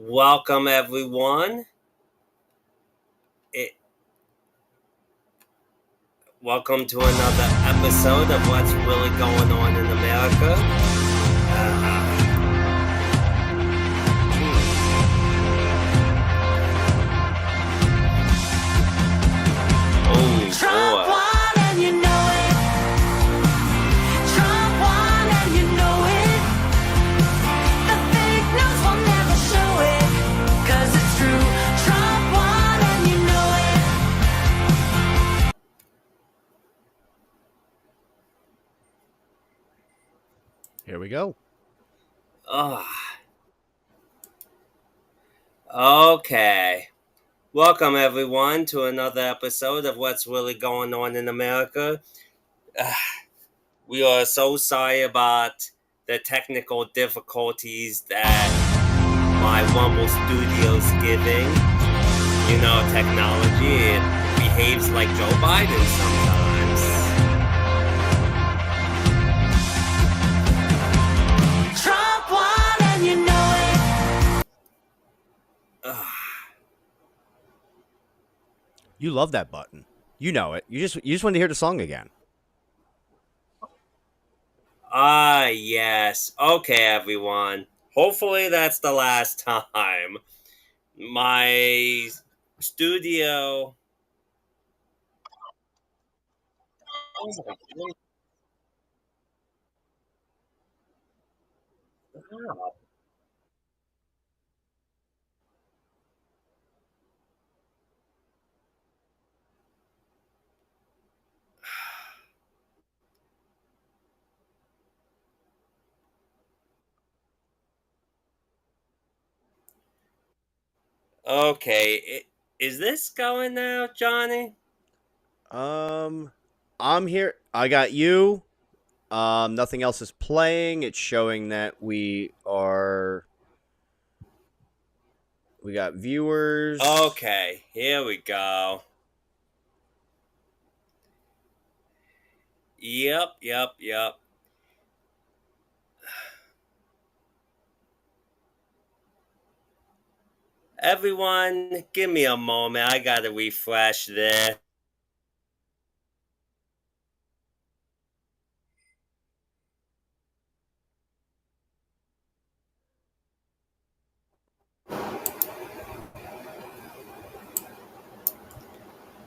Welcome, everyone. It, Welcome to another episode of What's Really Going On in America. Trump won and you know it. Trump won and you know it. The fake news will never show it, 'cause it's true. Trump won and you know it. Here we go. Okay. Welcome, everyone, to another episode of What's Really Going On in America. We are so sorry about the technical difficulties that my Rumble Studio's giving. You know, technology, it behaves like Joe Biden sometimes. Trump won and you know it. You love that button. You know it. You just want to hear the song again. Yes. Okay, everyone. Hopefully that's the last time. My studio. Okay, is this going now, Johnny? I'm here. I got you. Nothing else is playing. It's showing that we got viewers. Okay, here we go. Yep. Everyone, give me a moment. I gotta refresh this.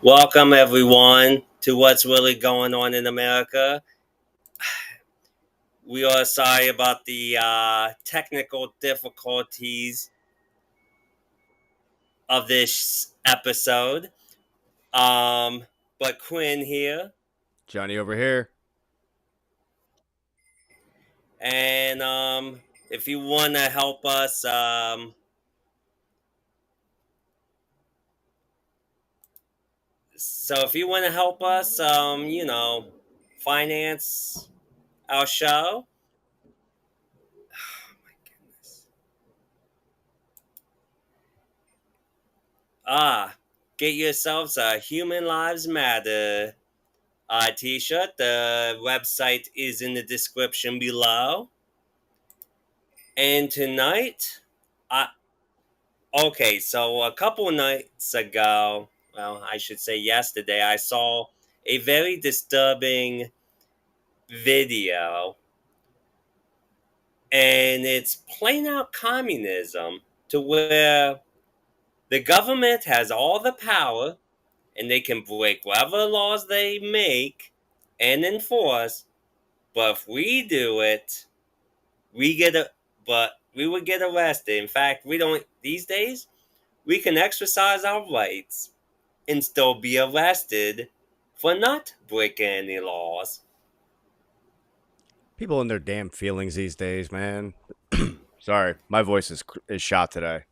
Welcome, everyone, to What's Really Going On in America. We are sorry about the technical difficulties of this episode. But Quinn here. Johnny over here. And if you want to help us, finance our show. Oh my goodness. Get yourselves a Human Lives Matter t-shirt. The website is in the description below. And tonight, so a couple nights ago, well, I should say yesterday, I saw a very disturbing video. And it's plain out communism, to where the government has all the power and they can break whatever laws they make and enforce. But if we do it, we would get arrested. In fact, we don't these days. We can exercise our rights and still be arrested for not breaking any laws. People in their damn feelings these days, man. Sorry, my voice is shot today.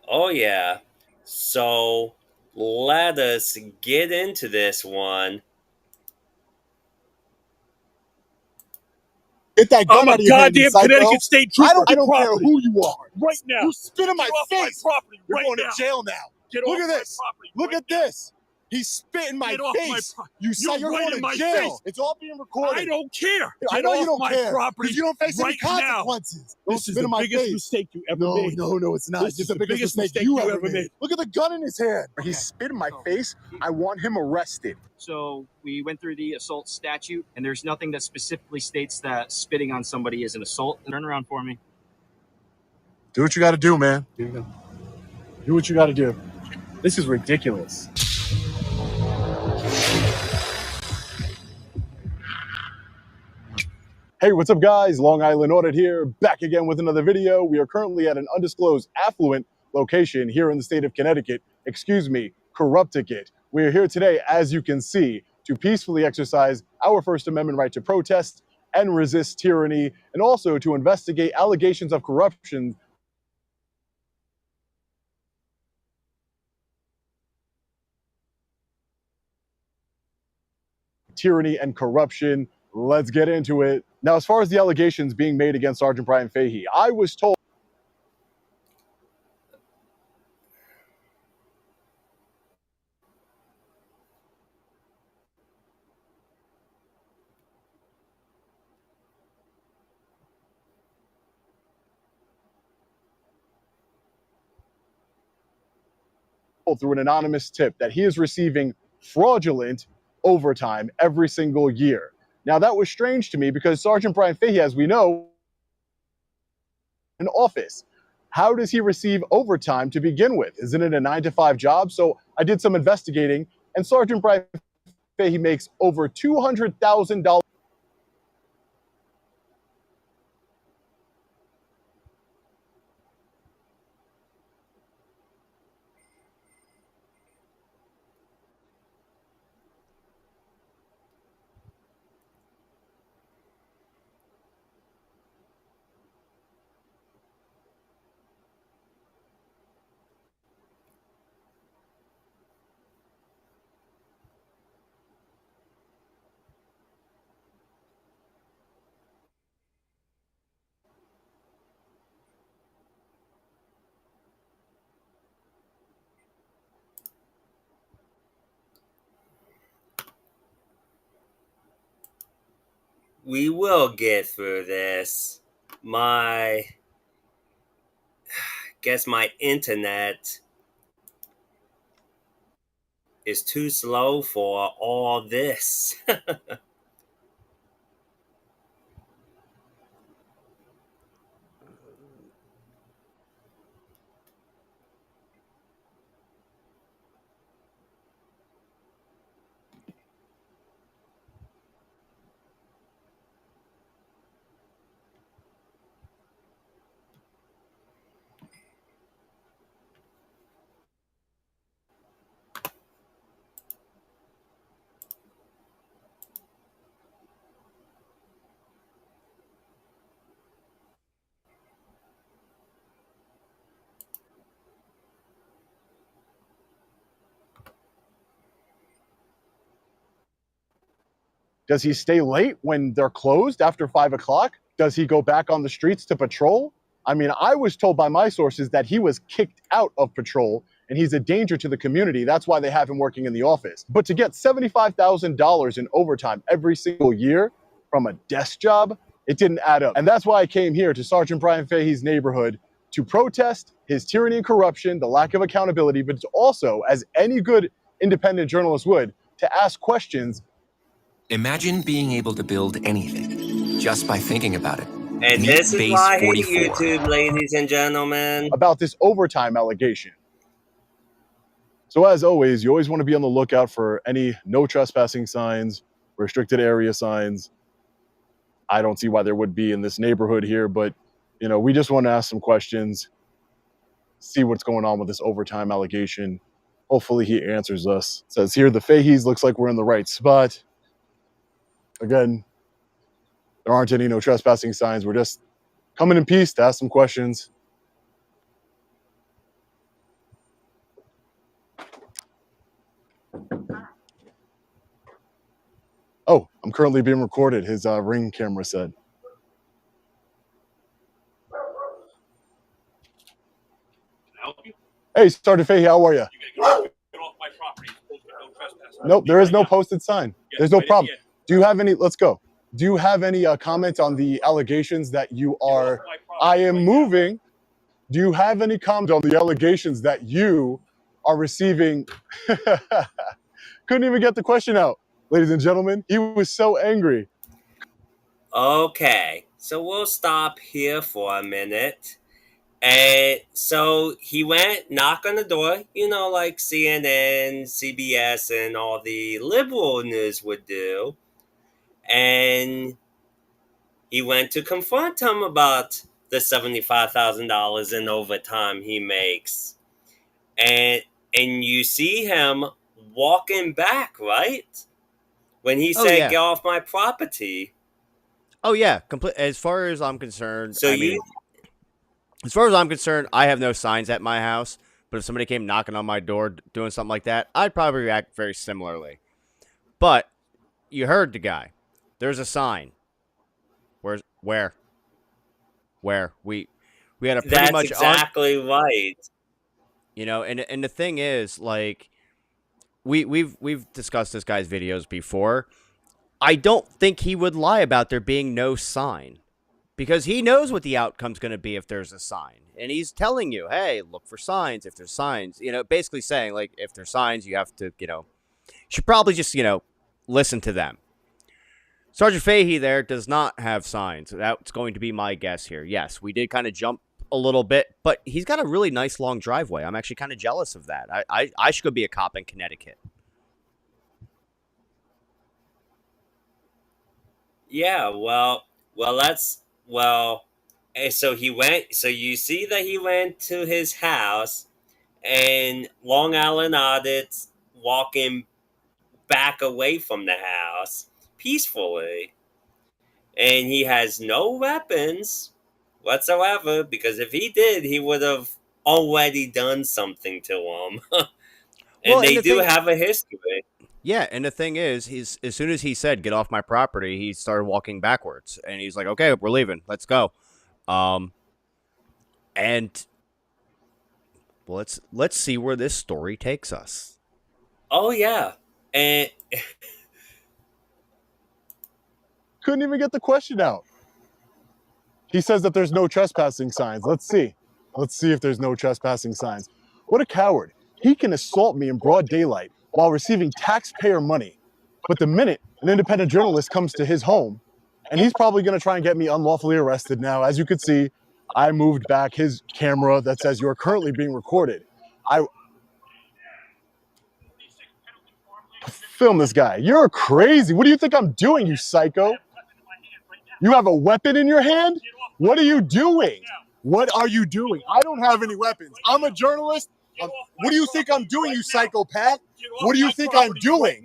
Oh yeah. So let us get into this one. Get that gun I'm out a of your hand, you goddamn psycho. Connecticut State Trooper. I don't care who you are. Right now. You spit in my Get off face. my property You're right going now. to jail now. Get Look off at my this. property Look right at now. this. He spit in my Get off my face. pro- You said you're right going in to my jail. face. It's all being recorded. I don't care. I Get know you off don't my care property because you don't face right any now. consequences. Don't This is spit the in my biggest face. mistake you ever No, made. no, it's not. This It's is the biggest mistake you you ever made. Look at the gun in his hand. Okay. He spit in my face. I want him arrested. So we went through the assault statute, and there's nothing that specifically states that spitting on somebody is an assault. Turn around for me. Do what you got to do, man. Do what you got to do. This is ridiculous. Hey, what's up, guys? Long Island Audit here, back again with another video. We are currently at an undisclosed affluent location here in the state of Connecticut. Excuse me, Corrupticate. We are here today, as you can see, to peacefully exercise our First Amendment right to protest and resist tyranny, and also to investigate allegations of corruption tyranny and corruption. Let's get into it. Now, as far as the allegations being made against Sergeant Brian Fahey, I was told through an anonymous tip that he is receiving fraudulent overtime every single year. Now, that was strange to me because Sergeant Brian Fahey, as we know, in office. How does he receive overtime to begin with? Isn't it a 9-to-5 job? So I did some investigating, and Sergeant Brian Fahey makes over $200,000. We will get through this. Guess my internet is too slow for all this. Does he stay late when they're closed after 5 o'clock? Does he go back on the streets to patrol? I mean, I was told by my sources that he was kicked out of patrol and he's a danger to the community. That's why they have him working in the office. But to get $75,000 in overtime every single year from a desk job, it didn't add up. And that's why I came here to Sergeant Brian Fahey's neighborhood to protest his tyranny and corruption, the lack of accountability, but also, as any good independent journalist would, to ask questions. Imagine being able to build anything just by thinking about it. And Meet this is Base why I hate 44. YouTube, ladies and gentlemen. About this overtime allegation. So as always, you always want to be on the lookout for any no trespassing signs, restricted area signs. I don't see why there would be in this neighborhood here, but you know, we just want to ask some questions, see what's going on with this overtime allegation. Hopefully he answers us. It says here, the Faheys looks like we're in the right spot. Again, there aren't any no trespassing signs. We're just coming in peace to ask some questions. Oh, I'm currently being recorded, his Ring camera said. Can I help you? Hey, Sergeant Fahey, how are you? You gotta get off my property. You're supposed to be no Nope, there is no posted sign. There's no problem. Do you have any? Let's go. Do you have any comment on the allegations that you are? I am moving. Do you have any comment on the allegations that you are receiving? Couldn't even get the question out, ladies and gentlemen. He was so angry. Okay, so we'll stop here for a minute. And so he went, knock on the door, like CNN, CBS, and all the liberal news would do. And he went to confront him about the $75,000 in overtime he makes. And you see him walking back, right? When he said, yeah. get off my property. Oh yeah, as far as I'm concerned, So as far as I'm concerned, I have no signs at my house. But if somebody came knocking on my door doing something like that, I'd probably react very similarly. But you heard the guy. There's a sign. Where? We had a pretty that's much exactly right. And the thing is, like, we've discussed this guy's videos before. I don't think he would lie about there being no sign, because he knows what the outcome's going to be if there's a sign. And he's telling you, hey, look for signs if there's signs. Basically saying, like, if there's signs, you have to, you should probably just, listen to them. Sergeant Fahey there does not have signs. That's going to be my guess here. Yes, we did kind of jump a little bit, but he's got a really nice long driveway. I'm actually kind of jealous of that. I should go be a cop in Connecticut. Yeah, so he went, so you see that he went to his house, and Long Island Audit's walking back away from the house peacefully. And he has no weapons whatsoever, because if he did, he would have already done something to him. And they do have a history. Yeah, and the thing is, as soon as he said, get off my property, he started walking backwards. And he's like, okay, we're leaving. Let's go. And let's see where this story takes us. Oh, yeah. And couldn't even get the question out. He says that there's no trespassing signs. Let's see. Let's see if there's no trespassing signs. What a coward. He can assault me in broad daylight while receiving taxpayer money. But the minute an independent journalist comes to his home, and he's probably going to try and get me unlawfully arrested now. As you can see, I moved back his camera that says you're currently being recorded. Film this guy. You're crazy. What do you think I'm doing, you psycho? You have a weapon in your hand? What are you doing? What are you doing? I don't have any weapons. I'm a journalist. What do you think I'm doing, you psychopath? What do you think I'm doing?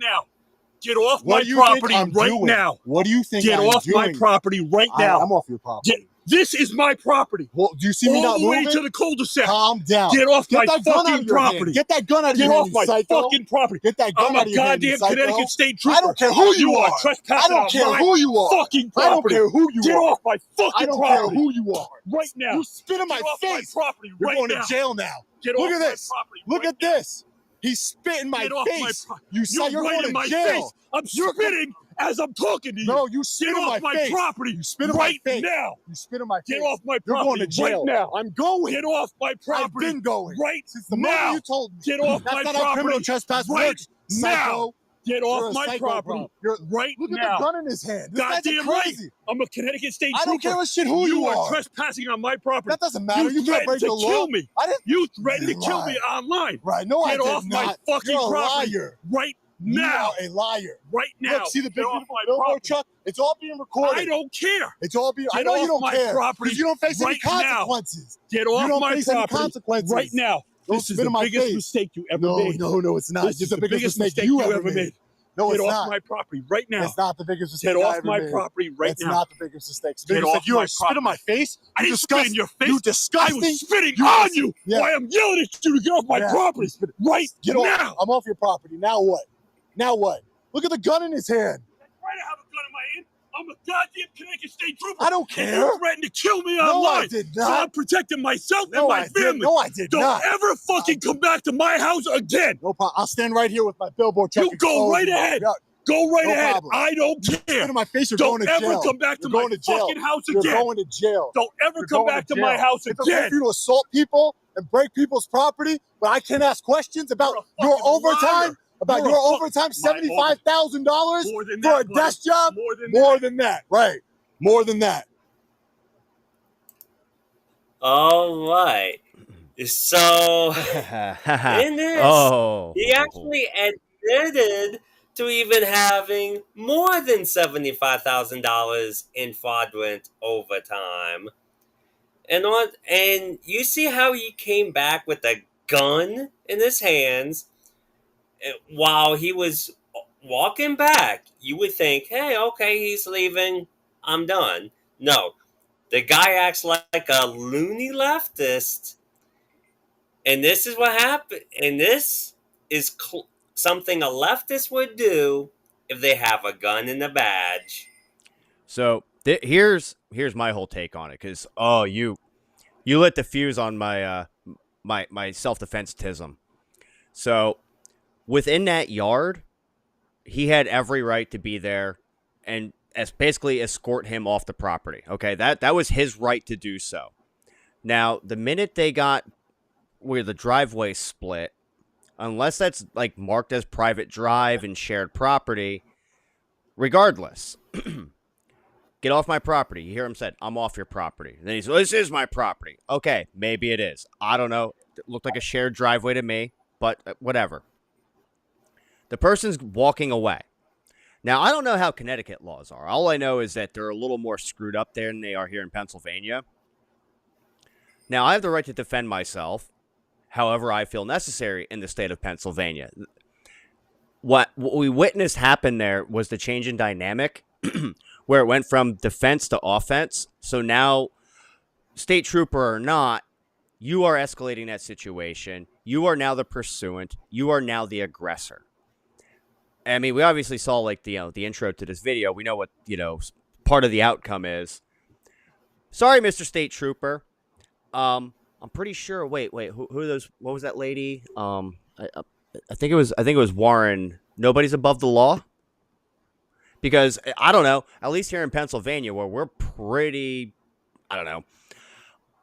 Get off my property right now. What do you think I'm doing? Get off my property right now. I'm off your property. This is my property. Well, do you see me not moving? All the way to the cul-de-sac. Calm down. Get off my fucking property. Get that gun out of your hand, Get off my fucking property. Get that gun out of your hand, I'm a goddamn Connecticut State Trooper. I don't care who you are. Trespassing I don't care who you are. Fucking property. I don't care who you are. Get off my fucking property. I don't care who you are. Right now. You spit in my face. Property You're right going now. to jail now. Get Look off at this. my property. Look at this. He spit in my face. You're going to jail. I'm spitting as I'm talking to you. No, you spit in my face. Property. You spit in right my face. now. You spit in my face. Get off my property. You're going to jail. Right now. I'm going. Get off my property. I've been going. Right Since the now. moment you told me. Get off my That's not property. how criminal trespass right works. now. Psycho. Get You're off a my psycho, property. bro. Right Look now. at the gun in his hand. This guy's Goddamn right. crazy. I'm a Connecticut State Trooper. I don't care a shit who you are. are. Trespassing on my property. That doesn't matter. You can't break the law. Kill me. I didn't. You threatened to kill me online. Right. No, I Get did off not. my fucking You're a property. liar. Right now. You are a liar. Right now. Look, see the Get big off my billboard, property. Chuck? It's all being recorded. I don't care. It's all being. Get I know you off don't my care. property Because you don't face any right now. consequences. Get You off don't my face any property consequences. right now. Don't This is spit the in my biggest face. mistake you ever No, made. no, it's not. This It's is the biggest mistake you ever made. No, Get it's off not. my property right now. It's not the biggest mistake Get I off ever my made. property right It's now. not the biggest mistake. Get Biggest off mistake. You my are spit in my face. I didn't spit in your face. You I disgusting. was spitting You on dis- you. Yeah. Why I'm yelling at you to get off my Yeah. property right Get now. off. I'm off your property. Now what? Now what? Look at the gun in his hand. Right, I have a gun in my hand. I'm a goddamn Connecticut State Trooper. I don't And care. you threatened to kill me No, online. I did So not. I'm protecting myself No, and my I did. family. No, I did Don't not. ever fucking come back to my house again. No problem. I'll stand right here with my billboard truck. You and go clothes right and- ahead. Yeah, Go right no ahead. problem. I don't Spit care. in my face. You're Don't going to ever jail. come back to You're my going to jail. fucking house You're again. going to jail. Don't ever You're come going back to to my jail. house It's okay again. for you to assault people and break people's property, but I can't ask questions about You're a your fucking overtime. liar. About You're a your fuck- overtime, My $75,000 More than for that, a buddy. desk job. More than More that. than that, right? More than that. All right. So in this, Oh. he actually admitted to even having more than $75,000 in fraudulent overtime. And you see how he came back with a gun in his hands while he was walking back. You would think, hey, okay, he's leaving. I'm done. No, the guy acts like a loony leftist, and this is what happened. And this is something a leftist would do if they have a gun and a badge. So here's my whole take on it, because you lit the fuse on my my self-defense-tism. So within that yard, he had every right to be there and basically escort him off the property. Okay, that was his right to do so. Now, the minute they got where the driveway split, unless that's like marked as private drive and shared property, regardless, get off my property. You hear him said, I'm off your property. And then he's, well, this is my property. Okay, maybe it is. I don't know. It looked like a shared driveway to me, but whatever. The person's walking away. Now, I don't know how Connecticut laws are. All I know is that they're a little more screwed up there than they are here in Pennsylvania. Now, I have the right to defend myself however I feel necessary in the state of Pennsylvania. What we witnessed happen there was the change in dynamic where it went from defense to offense. So now, state trooper or not, you are escalating that situation. You are now the pursuant. You are now the aggressor. I mean, we obviously saw like the intro to this video. We know what part of the outcome is. Sorry, Mr. State Trooper. I'm pretty sure. Wait. Who are those? What was that lady? I think it was Warren. Nobody's above the law. Because I don't know. At least here in Pennsylvania, where we're pretty, I don't know,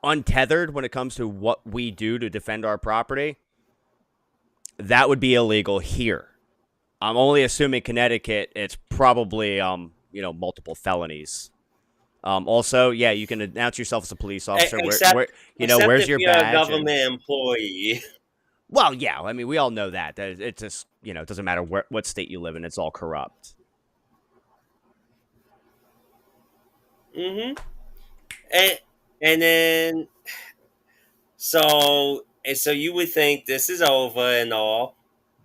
untethered when it comes to what we do to defend our property, that would be illegal here. I'm only assuming Connecticut, it's probably, multiple felonies. Also, yeah, you can announce yourself as a police officer. Except Where's if your you're badge? a government employee. Well, yeah, I mean, we all know that. It just, it doesn't matter what state you live in. It's all corrupt. Mm-hmm. And then, so you would think this is over and all,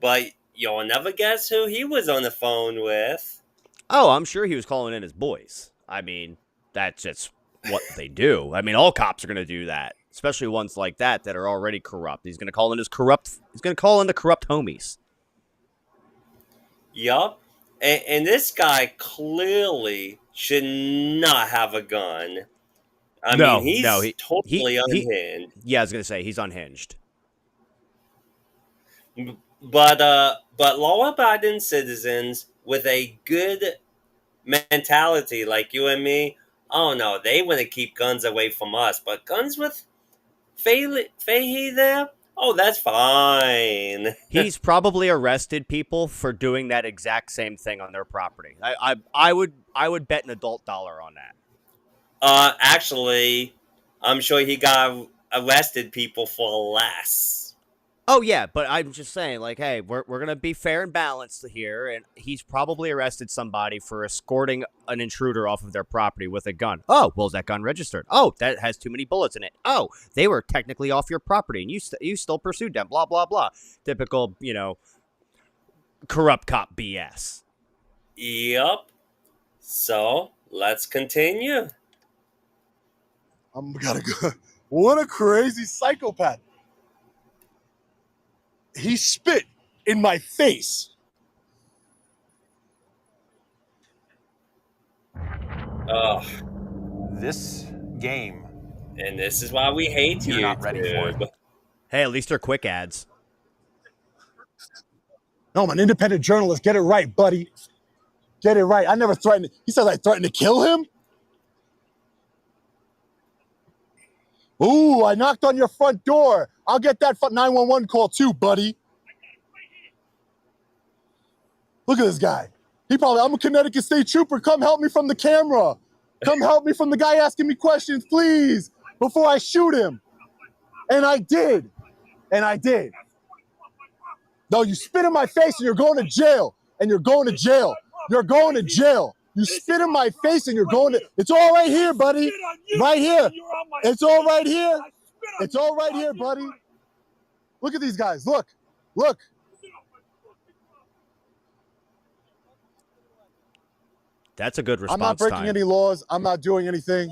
but you'll never guess who he was on the phone with. Oh, I'm sure he was calling in his boys. I mean, that's just what they do. I mean, all cops are going to do that, especially ones like that are already corrupt. He's going to call in the corrupt homies. Yup. And this guy clearly should not have a gun. I mean, he's totally unhinged. Yeah, I was going to say, he's unhinged. But law-abiding citizens with a good mentality like you and me, oh no, they want to keep guns away from us. But guns with Fahey there, oh, that's fine. He's probably arrested people for doing that exact same thing on their property. I would bet an adult dollar on that. Actually, I'm sure he got arrested people for less. Oh, yeah, but I'm just saying, like, hey, we're going to be fair and balanced here, and he's probably arrested somebody for escorting an intruder off of their property with a gun. Oh, well, is that gun registered? Oh, that has too many bullets in it. Oh, they were technically off your property, and you still pursued them, blah, blah, blah. Typical, corrupt cop BS. Yup. So, let's continue. I'm gotta go. What a crazy psychopath. He spit in my face. Ugh. This game, And this is why we hate you're not ready for it. YouTube. Hey, at least they're quick ads. No, I'm an independent journalist. Get it right, buddy. Get it right. I never threatened. He says I threatened to kill him. Ooh, I knocked on your front door. I'll get that 911 call too, buddy. Look at this guy. I'm a Connecticut State Trooper. Come help me from the camera. Come help me from the guy asking me questions, please, before I shoot him. And I did. No, you spit in my face and you're going to jail. You're going to jail. You spit in my face and you're going to... It's all right here, buddy. Right here. It's all right here. It's all right here, buddy. Look at these guys. Look. That's a good response I'm not breaking time. any laws. I'm not doing anything.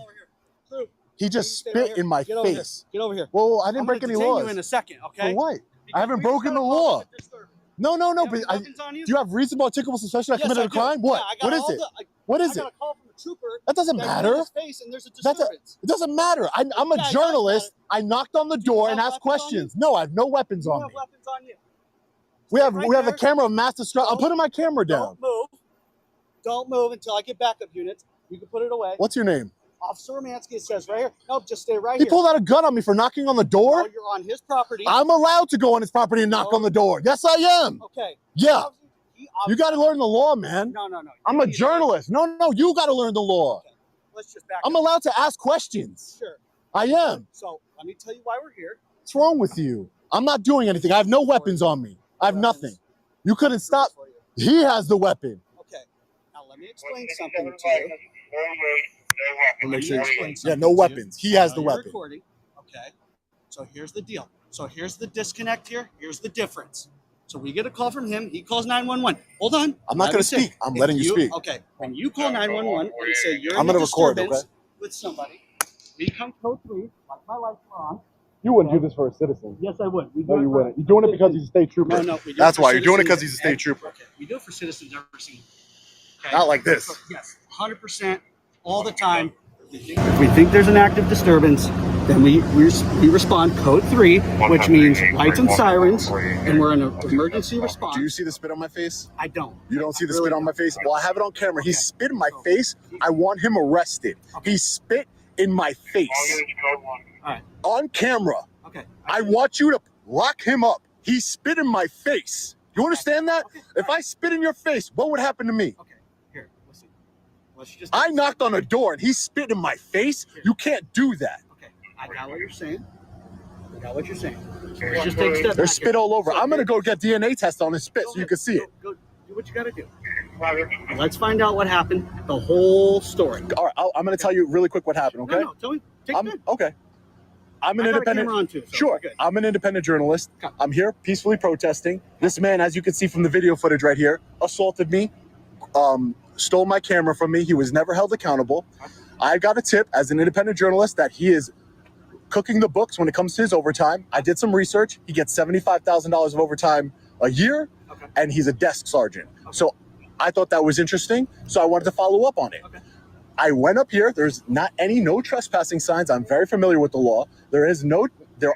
He just spit in my face. Get over here. Well, I didn't break any laws. You in a second, okay? For what? I haven't broken the law. No. But do you have reasonable articulable suspicion I committed a crime? What? What is it? What is it? I got a call from a trooper. That doesn't matter. And there's a disturbance. It doesn't matter. I'm a journalist. I knocked on the door and asked questions. No, I have no weapons on me. You have weapons on you. We have a camera of mass destruction. I'm putting my camera down. Don't move until I get backup units. You can put it away. What's your name? Officer Romansky, it says right here. Nope, just stay right He here. pulled out a gun on me for knocking on the door. No, you're on his property. I'm allowed to go on his property and knock on the door. Yes, I am. Okay. Yeah. You got to learn the law, man. No. I'm a journalist. No, you got to learn the law. Okay. Let's just back I'm up. allowed to ask questions. Sure. I am. So let me tell you why we're here. What's wrong with you? I'm not doing anything. I have no weapons on me. I have nothing. You couldn't stop. He has the weapon. Okay. Now let me explain something to you. Yeah, no weapons. He has the weapon. Recording. Okay. So here's the deal. So here's the disconnect here. Here's the difference. So we get a call from him. He calls 911. Hold on. I'm not going to speak. I'm letting you speak. Okay. When you call 911 and say you're I'm in a going to record, disturbance okay? with somebody, we come code 3, like my lights are on. You wouldn't do this for a citizen. Yes, I would. No, you wouldn't. You're doing it because he's a state trooper. No. We do That's it for why. You're doing it because citizens he's a state trooper. Okay. We do it for citizens every single day. Okay? Not like this. Yes, 100% all the time. If we think there's an active disturbance, then we respond code 3, which means lights and sirens, and we're in an emergency response. Do you see the spit on my face? I don't. You don't see the spit on my face? Well, I have it on camera. He spit in my face. I want him arrested. He spit in my face. All right. On camera. Okay. I want you to lock him up. He spit in my face. You understand that? Okay. If I spit in your face, what would happen to me? Okay. Here, listen. Let's just. I knocked on a door and he spit in my face. You can't do that. Okay. I got what you're saying. Let's just take a step back. There's spit here. all over. So I'm gonna here- go get DNA test on his spit Go so you ahead. can see it. Go do what you got to do. Let's find out what happened. The whole story. All right, I'm gonna tell you really quick what happened. Okay? No, tell me. Take I'm time. okay. I'm an I got a independent. camera on too, so Sure, we're good. I'm an independent journalist. Okay. I'm here peacefully protesting. This man, as you can see from the video footage right here, assaulted me, stole my camera from me. He was never held accountable. I got a tip as an independent journalist that he is cooking the books when it comes to his overtime. I did some research. He gets $75,000 of overtime a year, Okay. and he's a desk sergeant. So I thought that was interesting. So I wanted to follow up on it. Okay. I went up here. There's no trespassing signs. I'm very familiar with the law. There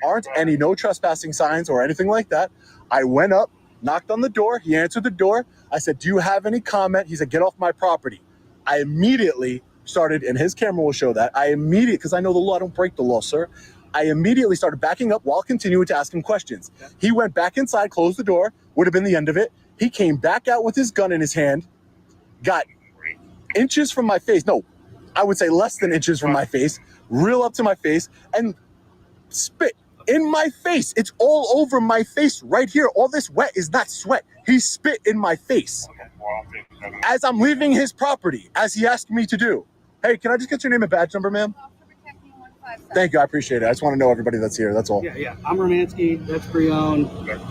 aren't any no trespassing signs or anything like that. I went up, knocked on the door. He answered the door. I said, "Do you have any comment?" He said, "Get off my property." I immediately started, and his camera will show that. Because I know the law, I don't break the law, sir. I immediately started backing up while continuing to ask him questions. Okay. He went back inside, closed the door, would have been the end of it. He came back out with his gun in his hand, got inches from my face. No, I would say less than inches from my face, real up to my face, and spit in my face. It's all over my face right here. All this wet is not sweat. He spit in my face as I'm leaving his property, as he asked me to do. Hey, can I just get your name and badge number, ma'am? Thank you. I appreciate it. I just want to know everybody that's here. That's all. Yeah. I'm Romansky. That's Brion.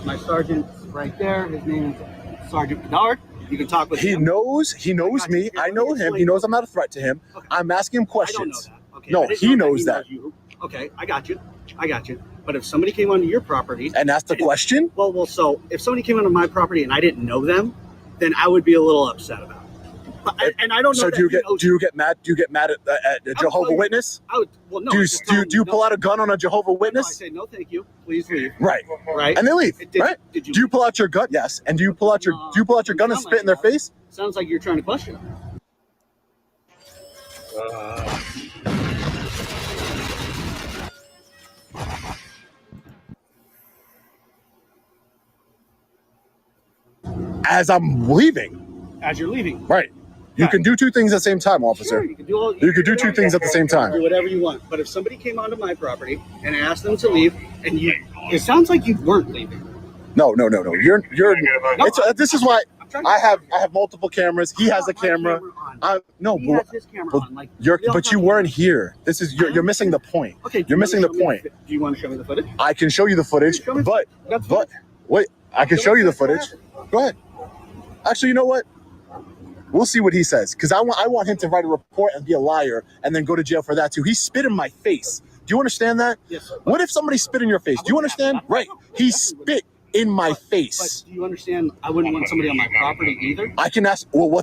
My sergeant's right there. His name is Sergeant Bedard. You can talk with He him. knows me. I know him. He knows I'm not a threat to him. Okay. I'm asking him I don't know questions. that. Okay. No, I didn't he know knows that. you. Okay, I got you. But if somebody came onto your property And asked the question. so if somebody came onto my property and I didn't know them, then I would be a little upset about it. And I don't know. So that do you get knows- do you get mad? Do you get mad at a Jehovah Witness? Well, no. Do I you just tell them, no. pull out a gun on a Jehovah No, I Witness? say no, thank you. Please leave. Right. Right. And they leave. Right. Did Do you pull out your gun? Yes. And do you pull out your gun and spit in their face? Sounds like you're trying to question them. As I'm leaving. As you're leaving. Right. You can do two things at the same time, officer. Sure, you can do You could do two things at the same time. Do whatever you want. But if somebody came onto my property and asked them to leave, and it sounds like you weren't leaving. No. You're. This is why I have multiple cameras. He has a camera. He has his camera on. Like, but you weren't here. This is you're missing the point. Okay. You're missing the point. Do you want to show me the footage? I can show you the footage, but wait, I can show you the footage. Go ahead. Actually, you know what? We'll see what he says, because I want him to write a report and be a liar and then go to jail for that too. He spit in my face. Do you understand that? Yes. What if somebody spit in your face? Do you understand? Right. He spit in my face. But do you understand? I wouldn't want somebody on my property either. I can ask. Well,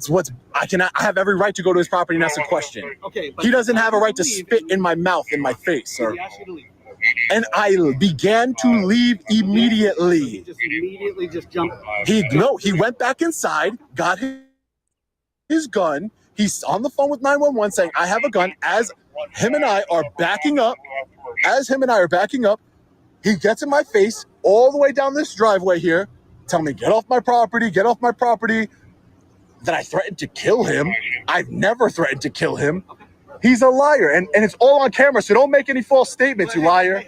I have every right to go to his property and ask a question. Okay. But He doesn't have a right to spit in my mouth, in my face, sir. He asked you to leave. And I began to leave immediately. He just immediately just jumped. He went back inside, got his gun. He's on the phone with 911 saying, I have a gun. As him and I are backing up, he gets in my face all the way down this driveway here, telling me, get off my property. That I threatened to kill him. I've never threatened to kill him. He's a liar, and it's all on camera, so don't make any false statements, you liar.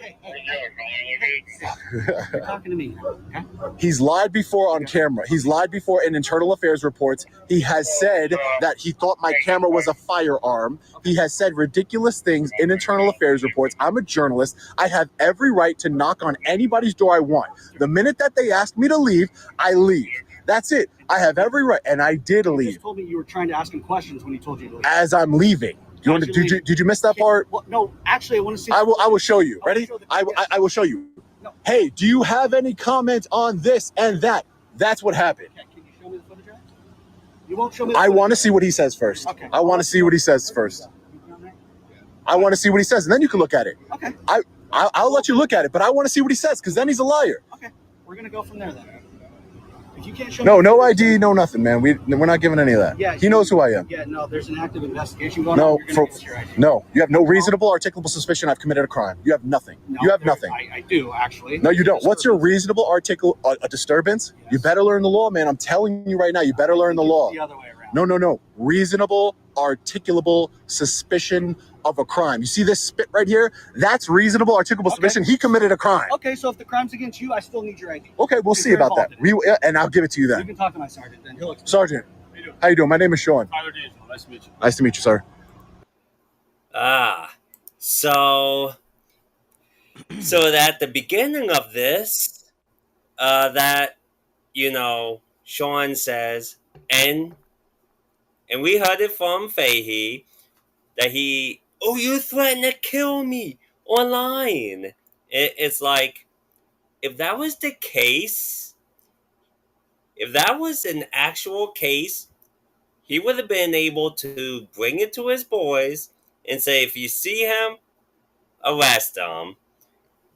You're talking to me, okay? He's lied before on camera. He's lied before in internal affairs reports. He has said that he thought my camera was a firearm. He has said ridiculous things in internal affairs reports. I'm a journalist. I have every right to knock on anybody's door I want. The minute that they ask me to leave, I leave. That's it. I have every right, and I did You leave. just told me you were trying to ask him questions when he told you to leave. As I'm leaving. Did you miss that part? Well, no, actually, I want to see. I will show you. Ready? I will show you. No. Hey, do you have any comment on this and that? That's what happened. Okay, can you show me the footage? You won't show me. I want to see what he says first. Okay. I want to see what he says first. I want to see what he says, and then you can look at it. Okay. I'll let you look at it, but I want to see what he says, because then he's a liar. Okay. We're gonna go from there then. If you can't show No, me no ID, no nothing, man. We're not giving any of that. Yeah, he knows who I am. Yeah, no, there's an active investigation going No, on. You're gonna give us your ID. no, you have no reasonable, articulable suspicion I've committed a crime. You have nothing. No, You have nothing. I do actually. No, you don't. What's your reasonable a disturbance? Yes. You better learn the law, man. I'm telling you right now, you better learn the law. The other way around. No. Reasonable, articulable suspicion of a crime. You see this spit right here? That's reasonable, articulable suspicion. He committed a crime. Okay, so if the crime's against you, I still need your ID. Okay, we'll see You're about that. involved in And I'll give it to you You then. can talk to my sergeant then. He'll explain. Sergeant, how you doing? My name is Sean. Tyler D'Angelo, nice to meet you. Nice to meet you, sir. So at the beginning of this, that Sean says, and we heard it from Fahey that you threatened to kill me online. It's like, if that was the case, if that was an actual case, he would have been able to bring it to his boys and say, if you see him, arrest him.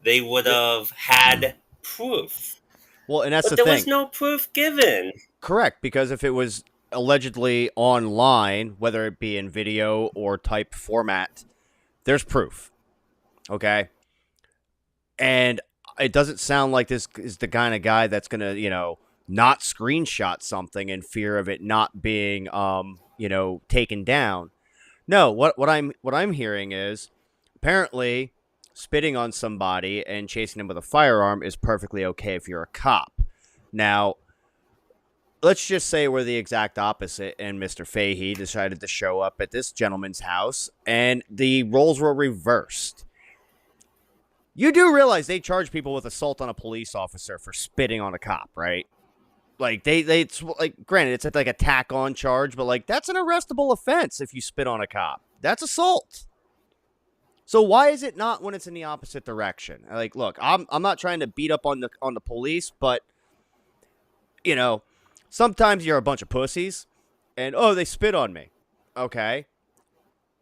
They would have had proof. Well, and that's But the there thing. was no proof given. Correct, because if it was allegedly online, whether it be in video or type format, there's proof. Okay? And it doesn't sound like this is the kind of guy that's going to, not screenshot something in fear of it not being, taken down. No, what I'm hearing is apparently spitting on somebody and chasing them with a firearm is perfectly okay if you're a cop. Now, let's just say we're the exact opposite, and Mr. Fahey decided to show up at this gentleman's house, and the roles were reversed. You do realize they charge people with assault on a police officer for spitting on a cop, right? Like, it's like, granted, it's like a tack-on charge, but, like, that's an arrestable offense if you spit on a cop. That's assault. So why is it not when it's in the opposite direction? Like, look, I'm not trying to beat up on the police, but, sometimes you're a bunch of pussies, and oh, they spit on me. Okay.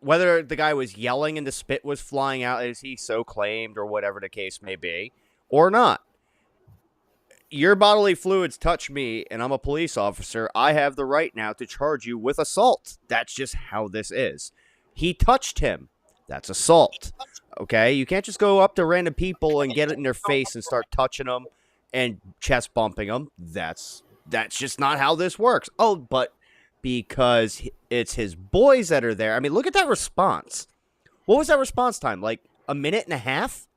Whether the guy was yelling and the spit was flying out, as he so claimed, or whatever the case may be, or not. Your bodily fluids touch me, and I'm a police officer. I have the right now to charge you with assault. That's just how this is. He touched him. That's assault. Okay? You can't just go up to random people and get it in their face and start touching them and chest bumping them. That's just not how this works. Oh, but because it's his boys that are there. I mean, look at that response. What was that response time? Like a minute and a half?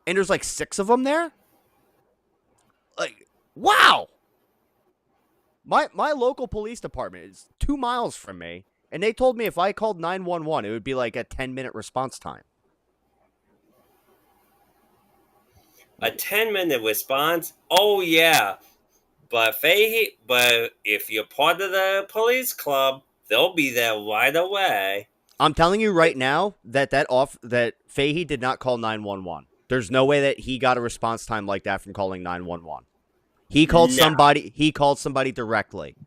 And there's like 6 of them there? Like, wow. My local police department is 2 miles from me, and they told me if I called 911, it would be like a 10-minute response time. A 10-minute response? Oh, yeah. But if you're part of the police club, they'll be there right away. I'm telling you right now that Fahey did not call 911. There's no way that he got a response time like that from calling 911. He called somebody. He called somebody directly,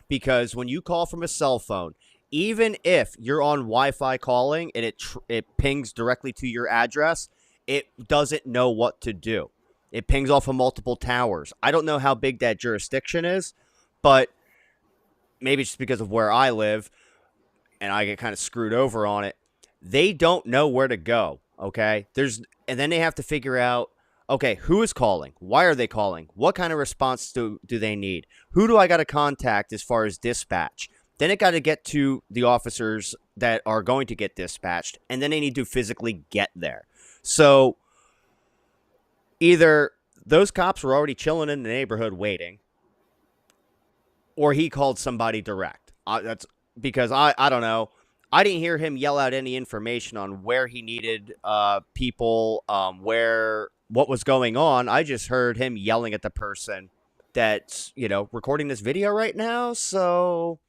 because when you call from a cell phone, even if you're on Wi-Fi calling and it pings directly to your address, it doesn't know what to do. It pings off of multiple towers. I don't know how big that jurisdiction is, but maybe it's just because of where I live, and I get kind of screwed over on it. They don't know where to go. Okay, and then they have to figure out, okay, who is calling? Why are they calling? What kind of response do they need? Who do I got to contact as far as dispatch? Then it got to get to the officers that are going to get dispatched, and then they need to physically get there. So either those cops were already chilling in the neighborhood waiting, or he called somebody direct. That's because I don't know. I didn't hear him yell out any information on where he needed people, what was going on. I just heard him yelling at the person that's, recording this video right now. So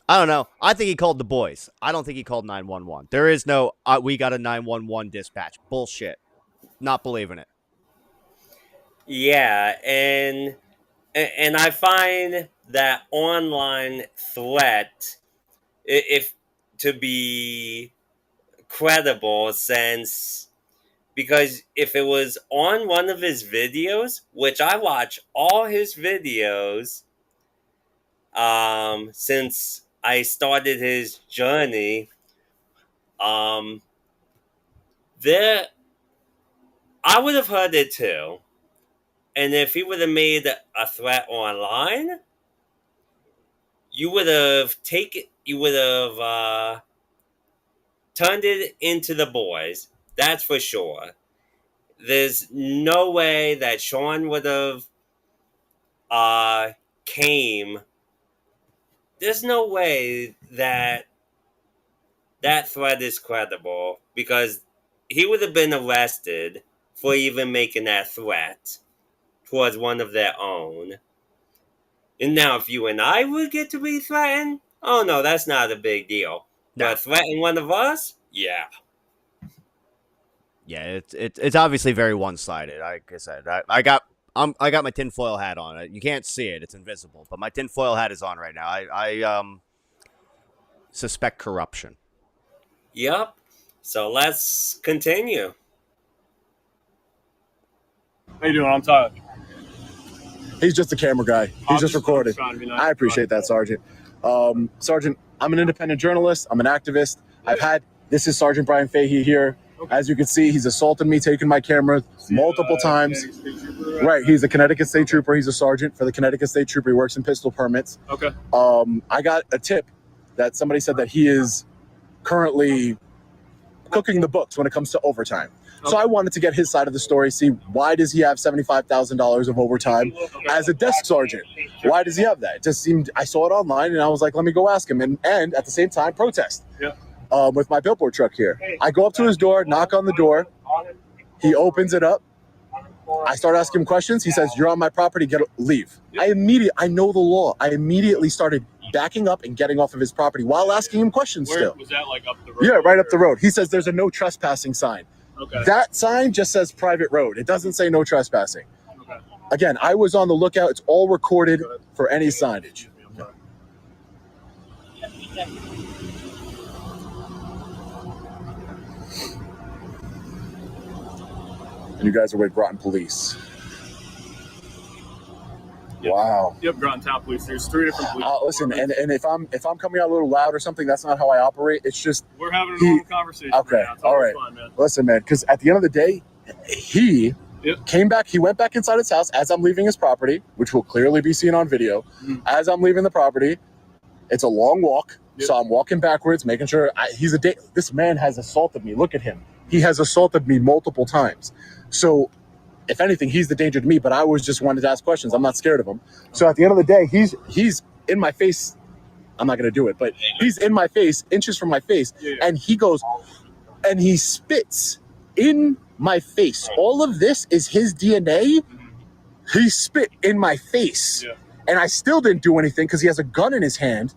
I don't know. I think he called the boys. I don't think he called 911. There is no, we got a 911 dispatch. Bullshit. Not believing it. Yeah, and I find that online threat, if to be credible, because if it was on one of his videos, which I watch all his videos since I started his journey, there I would have heard it too. And if he would have made a threat online, you would have turned it into the boys. That's for sure. There's no way that Sean would have came. There's no way that threat is credible, because he would have been arrested for even making that threat towards one of their own. And now if you and I would get to be threatened, oh no, that's not a big deal. No. But threaten one of us? Yeah. Yeah, it's obviously very one-sided. Like I said, I got my tinfoil hat on. You can't see it; it's invisible. But my tinfoil hat is on right now. I suspect corruption. Yep. So let's continue. How you doing? I'm Tyler. He's just a camera guy. He's just recording. I appreciate that, Sergeant. Sergeant, I'm an independent journalist. I'm an activist. This is Sergeant Brian Fahey here. As you can see, he's assaulted me, taken my camera multiple times. Right, he's a Connecticut State Trooper. He's a sergeant for the Connecticut State Trooper. He works in pistol permits. Okay. I got a tip that somebody said that he is currently cooking the books when it comes to overtime. Okay. So I wanted to get his side of the story, see why does he have $75,000 of overtime as a desk sergeant? Why does he have that? It just seemed, I saw it online and I was like, let me go ask him, and at the same time protest. Yeah. With my billboard truck here. I go up to his door, knock on the door. He opens it up. I start asking him questions. He says, "You're on my property, leave." I know the law. I immediately started backing up and getting off of his property while asking him questions. Still. Was that like up the road? Yeah, right up the road. He says there's a no trespassing sign. Okay. That sign just says private road. It doesn't say no trespassing. Okay. Again, I was on the lookout. It's all recorded for any signage. And you guys are with Groton Police. Yep. Wow. Yep, Groton Town Police. There's 3 different police. Listen, and if I'm coming out a little loud or something, that's not how I operate. It's just we're having a normal conversation. Okay, right now. all right. Fine, man. Listen, man, because at the end of the day, he came back. He went back inside his house as I'm leaving his property, which will clearly be seen on video. Mm-hmm. As I'm leaving the property, it's a long walk, so I'm walking backwards, making sure this man has assaulted me. Look at him. He has assaulted me multiple times. So if anything, he's the danger to me, but I always just wanted to ask questions. I'm not scared of him. So at the end of the day, he's in my face. I'm not going to do it, but he's in my face, inches from my face, and he goes, and he spits in my face. All of this is his DNA. He spit in my face, and I still didn't do anything because he has a gun in his hand,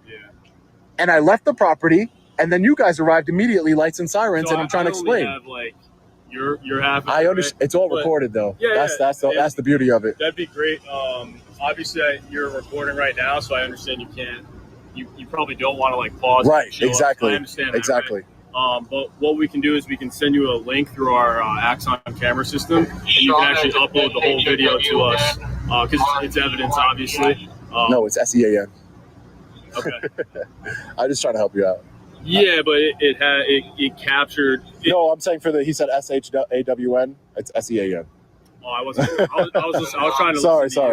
and I left the property, and then you guys arrived immediately, lights and sirens, and I'm trying to explain. Have, like, you're half. I understand. Right? It's all recorded, though. That's the beauty of it. That'd be great. Obviously, you're recording right now, so I understand you can't. You probably don't want to like pause. Right. Exactly. I understand that, exactly. Right? But what we can do is we can send you a link through our Axon camera system, and you can actually upload the whole video to us because it's evidence, obviously. No, it's SEAN. Okay. I'm just trying to help you out. Yeah, but it captured. No, I'm saying he said SHAWN. It's SEAN. Oh, I wasn't. I was trying to.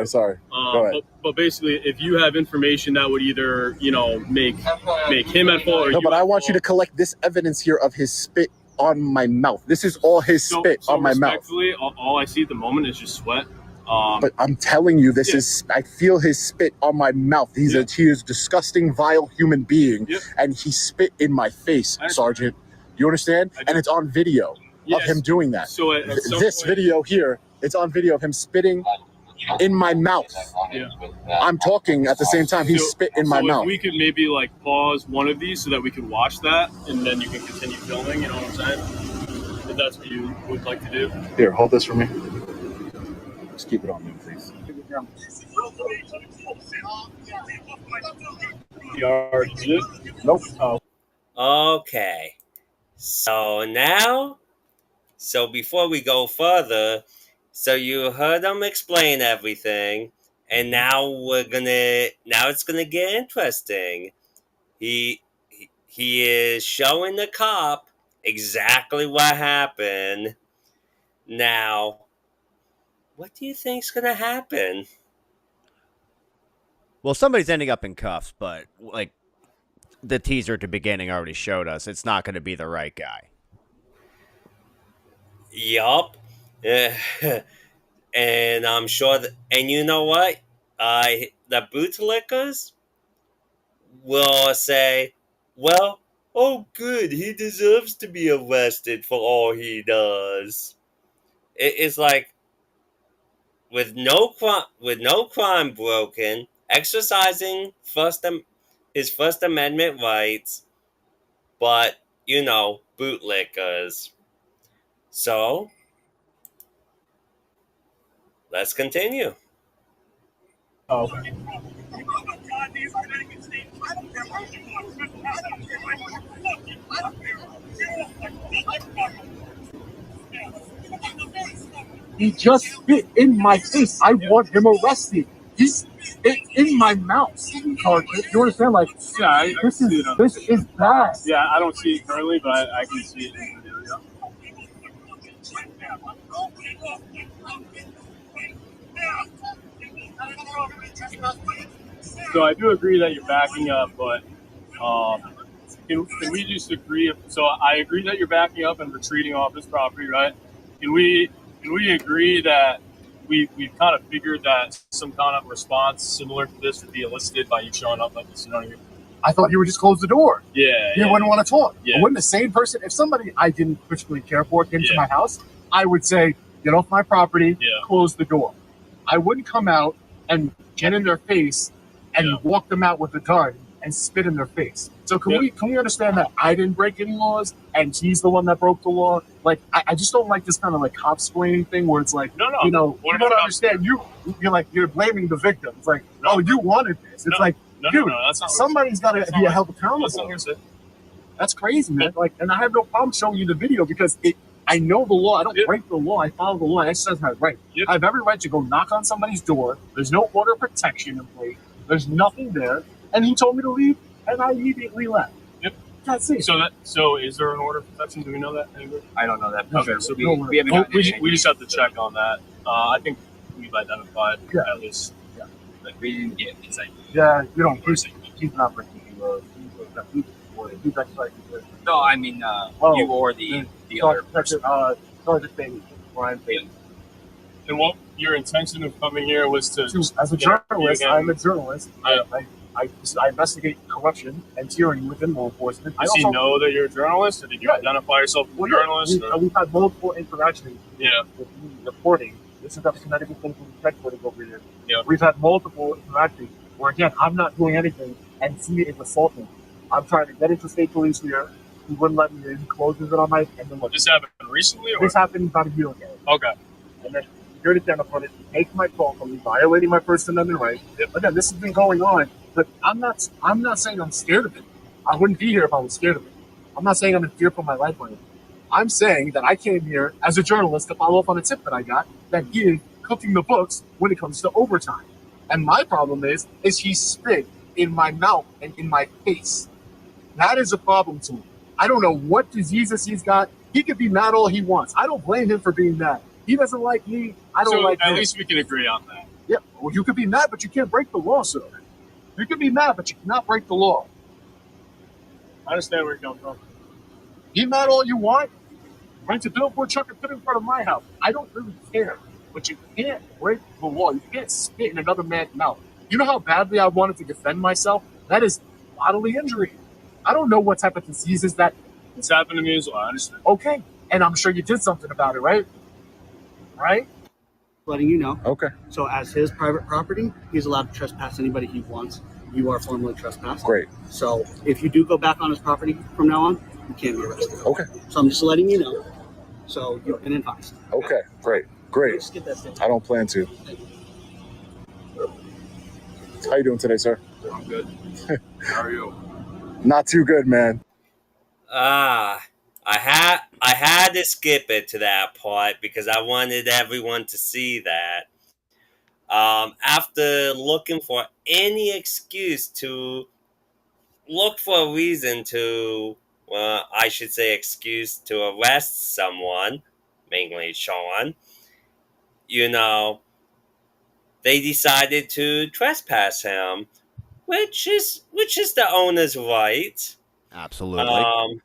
Sorry. Go ahead. But basically, if you have information that would either make him at fault, or no, but I want you to collect this evidence here of his spit on my mouth. This is all his spit on my mouth. Respectfully, all I see at the moment is just sweat. But I'm telling you, this is. I feel his spit on my mouth. He is a disgusting, vile human being, and he spit in my face, Sergeant. You understand? And it's on video of him doing that. So this video here, it's on video of him spitting in my mouth. Yeah. I'm talking at the same time. He spit in my mouth. If we could maybe like pause one of these so that we can watch that, and then you can continue filming. You know what I'm saying? If that's what you would like to do. Here, hold this for me. Just keep it on me, please. You already did it? Nope. Oh. Okay. So before we go further, so you heard him explain everything, and now it's gonna get interesting. He is showing the cop exactly what happened. Now, what do you think's gonna happen? Well, somebody's ending up in cuffs, but like the teaser at the beginning already showed us, it's not going to be the right guy. Yup. And I'm sure and you know what? The bootlickers will say, well, oh good, he deserves to be arrested for all he does. It's like, with no crime broken, exercising his First Amendment rights, but, bootlickers. So, let's continue. Oh. He just spit in my face. I want him arrested. He spit in my mouth. You understand? Like, yeah, this is bad. Yeah, I don't see it currently, but I can see it. So I do agree that you're backing up, but can we just agree? So I agree that you're backing up and retreating off this property, right? Can we agree that we've kind of figured that some kind of response similar to this would be elicited by you showing up like this? You know what I mean? I thought he would just close the door. Yeah. He wouldn't want to talk. Yeah. Wouldn't the sane person, if somebody I didn't particularly care for came to my house, I would say, get off my property, close the door. I wouldn't come out and get in their face and walk them out with a gun and spit in their face. So can we understand that I didn't break any laws and he's the one that broke the law? Like, I just don't like this kind of like cop splaining thing where it's like, you don't understand. You're blaming the victim. It's like, oh, you wanted this. It's like, No, Dude, that's not somebody's got to be held accountable. That's not what That's crazy, man. Like, and I have no problem showing you the video because I know the law. I don't break the law. I follow the law. I exercise my right. Yep. I have every right to go knock on somebody's door. There's no order of protection in place. There's nothing there. And he told me to leave, and I immediately left. Yep. That's it. So is there an order of protection? Do we know that? I don't know that. Okay, So no, we haven't gotten anything. we just have to check on that. I think we've identified at least. Yeah. Like, we didn't get insight. Yeah, you don't. He's not breaking the law. He's exercising. No, I mean you or the other person. Sergeant Bailey, Brian Bailey. And what your intention of coming here was to As a journalist, I'm a journalist. I investigate corruption and tyranny within law enforcement. Does he know that you're a journalist, or did you identify yourself as a journalist? We've had multiple interactions Yeah. with me reporting. This is up Connecticut Police headquarters over here. Yeah. We've had multiple interactions where, again, I'm not doing anything and he is assaulting. I'm trying to get into state police here. He wouldn't let me in. He closes it on my and then look. This happened recently, or This happened about a year ago. okay? And then you're identified it, take my call from me, violating my First Amendment right. Yep. Again, this has been going on, but I'm not saying I'm scared of it. I wouldn't be here if I was scared of it. I'm not saying I'm in fear for my life or anything. I'm saying that I came here as a journalist to follow up on a tip that I got that he is cooking the books when it comes to overtime. And my problem is he spit in my mouth and in my face. That is a problem to me. I don't know what diseases he's got. He could be mad all he wants. I don't blame him for being mad. He doesn't like me. I don't like him. At least we can agree on that. Yeah, well, you could be mad, but you can't break the law, sir. You can be mad, but you cannot break the law. I understand where you're coming from. Be mad all you want. Rent a billboard truck and put it in front of my house. I don't really care. But you can't break the law. You can't spit in another man's mouth. You know how badly I wanted to defend myself? That is bodily injury. I don't know what type of diseases that. It's happened to me as well. I understand. Okay. And I'm sure you did something about it, right? Right? Letting you know. Okay. So as his private property, he's allowed to trespass anybody he wants. You are formally trespassed. Great. So if you do go back on his property from now on, you can't be arrested. Okay. So I'm just letting you know. So you've been advised. Okay. Great. Just get that thing. I don't plan to. How you doing today, sir? I'm good. How are you? Not too good, man. I had to skip it to that part because I wanted everyone to see that. After looking for any excuse to look for a reason to, well, I should say excuse to arrest someone, mainly Sean, they decided to trespass him, which is the owner's right. Absolutely.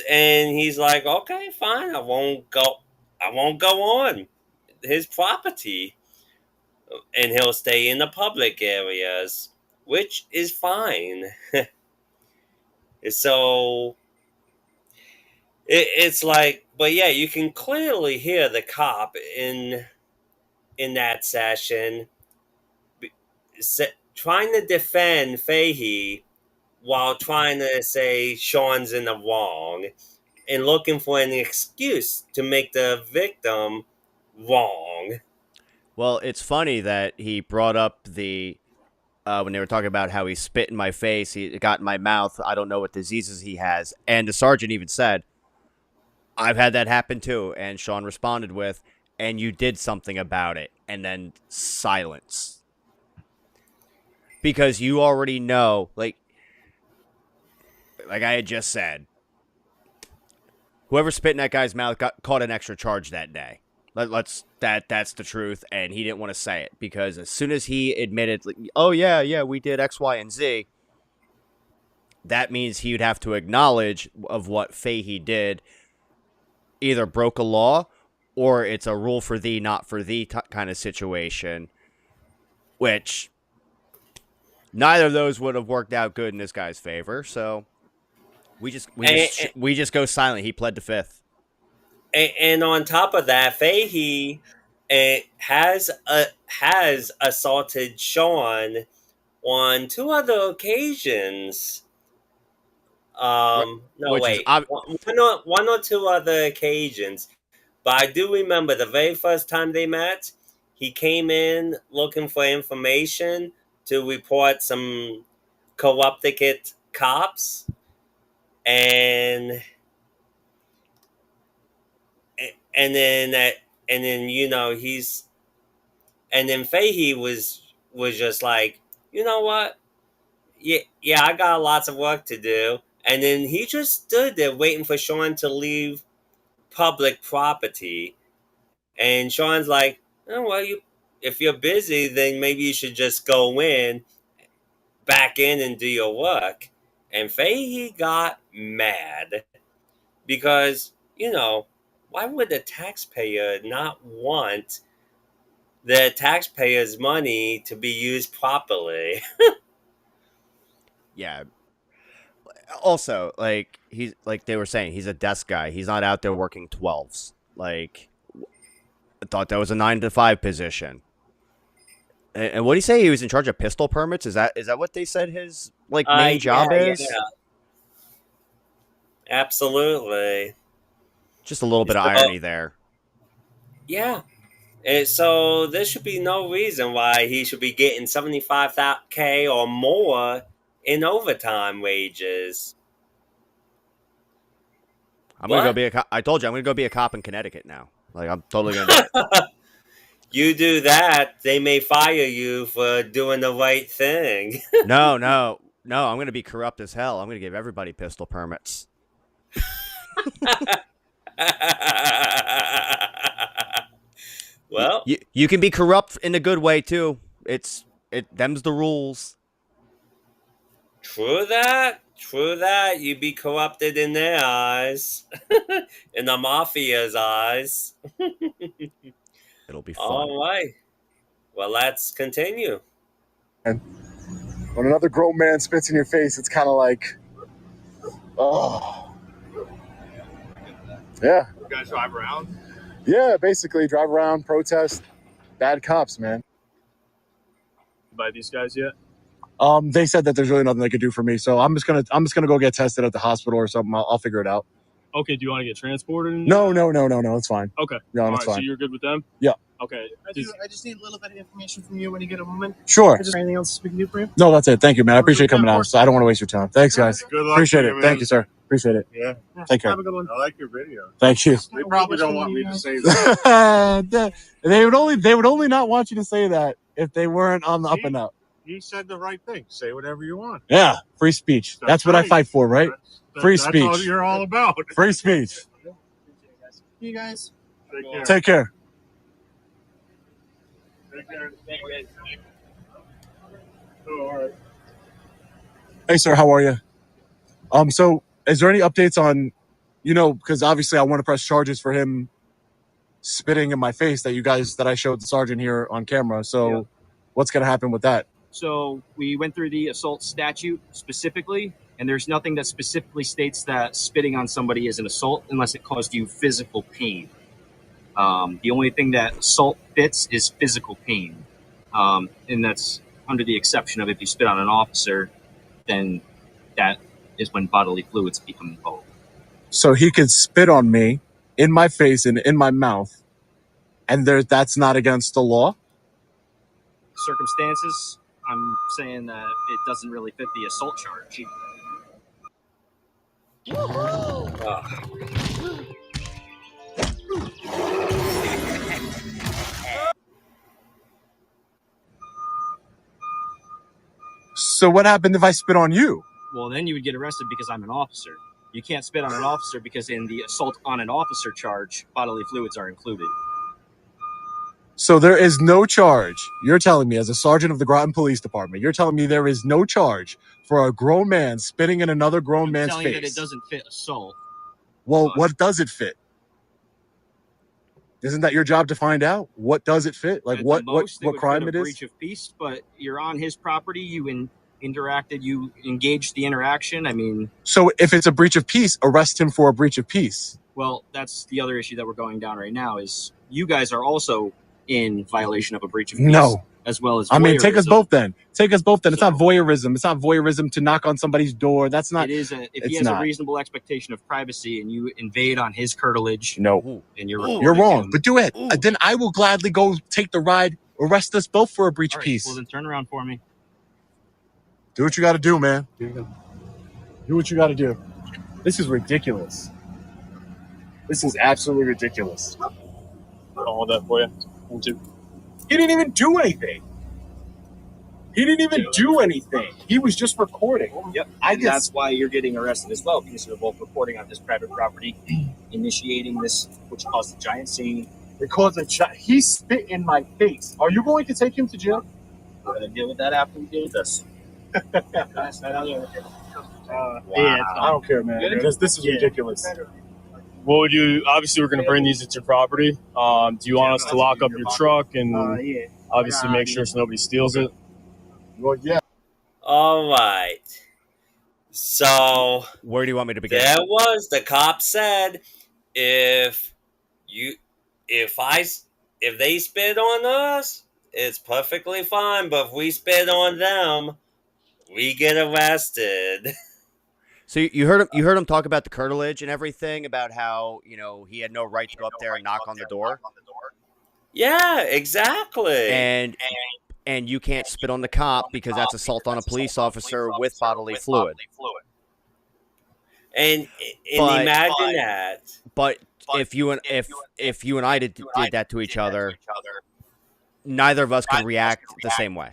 And he's like, okay, fine, I won't go on his property, and he'll stay in the public areas, which is fine. So it's like, but yeah, you can clearly hear the cop in that session trying to defend Fahey while trying to say Sean's in the wrong and looking for an excuse to make the victim wrong. Well, it's funny that he brought up the when they were talking about how he spit in my face, he got in my mouth. I don't know what diseases he has, and the sergeant even said, "I've had that happen too." And Sean responded with, "And you did something about it," and then silence, because you already know, like I had just said, whoever spit in that guy's mouth got caught an extra charge that day. That's the truth, and he didn't want to say it because as soon as he admitted, like, oh yeah, we did X, Y, and Z, that means he would have to acknowledge of what Fahey did, either broke a law or it's a rule for thee, not for thee kind of situation, which neither of those would have worked out good in this guy's favor. So we just go silent. He pled the fifth. And on top of that, Fahey has assaulted Sean on 2 other occasions. No, Which wait, is one or 2 other occasions. But I do remember the very first time they met, he came in looking for information to report some corrupted cops, and and then and then he's and then Fahey was just like, you know what? Yeah, I got lots of work to do. And then he just stood there waiting for Sean to leave public property. And Sean's like, oh, well, if you're busy, then maybe you should just go back in and do your work. And Fahey got mad because, why would the taxpayer not want the taxpayers' money to be used properly? Yeah. Also, like he's like they were saying, he's a desk guy. He's not out there working 12s. Like, I thought that was a 9 to 5 position. And what did he say? He was in charge of pistol permits. Is that what they said his main job is? Yeah. Absolutely. Just a little bit of irony there. Yeah. And so there should be no reason why he should be getting $75K or more in overtime wages. I'm gonna go be a cop. I told you I'm gonna go be a cop in Connecticut now. Like, I'm totally gonna do it. You do that, they may fire you for doing the right thing. No. I'm gonna be corrupt as hell. I'm gonna give everybody pistol permits. Well, you can be corrupt in a good way too. Them's the rules. True that. You be corrupted in their eyes, in the mafia's eyes. It'll be fun. All right. Well, let's continue. And when another grown man spits in your face, it's kind of like, oh. Yeah. You guys drive around? Yeah, basically drive around, protest, bad cops, man. By these guys yet? They said that there's really nothing they could do for me, so I'm just gonna go get tested at the hospital or something. I'll figure it out. Okay, do you want to get transported? No, it's fine. Okay. No, All it's right, fine. so you're good with them? Yeah. Okay. I just need a little bit of information from you when you get a moment. Sure. Is there anything else we can do for you? No, that's it. Thank you, man. I appreciate you coming out. So I don't want to waste your time. Thanks, guys. Good luck. Appreciate to it. you, man. Thank you, sir. Appreciate it. Yeah. Take care. Have a good one. I like your video. Thank you. They probably don't want me to say that. They would only not want you to say that if they weren't on the up and up. You said the right thing. Say whatever you want. Yeah, free speech. That's what I fight for, right? Free That's speech. all you're all about. Free speech. You guys. Take care. Take care. Take care. Oh, all right. Hey, sir, how are you? So is there any updates on, because obviously I want to press charges for him spitting in my face that I showed the sergeant here on camera. So what's going to happen with that? So we went through the assault statute specifically, and there's nothing that specifically states that spitting on somebody is an assault unless it caused you physical pain. The only thing that assault fits is physical pain. And that's under the exception of if you spit on an officer, then that is when bodily fluids become involved. So he could spit on me in my face and in my mouth, and that's not against the law? Circumstances, I'm saying that it doesn't really fit the assault charge. So what happened if I spit on you? Well, then you would get arrested because I'm an officer. You can't spit on an officer because in the assault on an officer charge, bodily fluids are included. So there is no charge. You're telling me, as a sergeant of the Groton Police Department, you're telling me there is no charge for a grown man spitting in another grown man's telling face. you that it doesn't fit assault. Well, what does it fit? Isn't that your job to find out? What does it fit? Like At what the most, what would crime fit it a is? breach of peace, but you're on his property. You interacted. You engaged the interaction. I mean, So if it's a breach of peace, arrest him for a breach of peace. well, that's the other issue that we're going down right now. Is you guys are also in violation of a breach of peace. No. As well as I mean, take us voyeurism. both then. Take us both then. It's not So- voyeurism. It's not voyeurism to knock on somebody's door. That's not. It is if it's he has not. a reasonable expectation of privacy and you invade on his curtilage, No. and you're You're recording wrong. him. But do it. Then I will gladly go take the ride. Arrest us both for a breach All of right, peace. well, then turn around for me. Do what you got to do, man. Do what you got to do. This is ridiculous. This is absolutely ridiculous. I'll hold that for you. 1, 2. He didn't even do anything. He was just recording. Yep. And that's why you're getting arrested as well, because you're both reporting on this private property, initiating this, which caused a giant scene. He spit in my face. Are you going to take him to jail? We're going to deal with that after we deal with this. Yeah, I don't care, man. Because this is ridiculous. What would you? Obviously, we're going to bring these into your property. Do you want us to lock up your truck and obviously make sure so nobody steals it? Well, yeah. All right. So Where do you want me to begin? there was the cop said if they spit on us, it's perfectly fine. But if we spit on them, we get arrested. So you heard him talk about the curtilage and everything, about how, he had no right to go up there and knock on the door. Yeah, exactly. And you can't spit on the cop because that's assault on a police officer with bodily fluid. And imagine that. But if you and I did that to each other, neither of us could react the same way.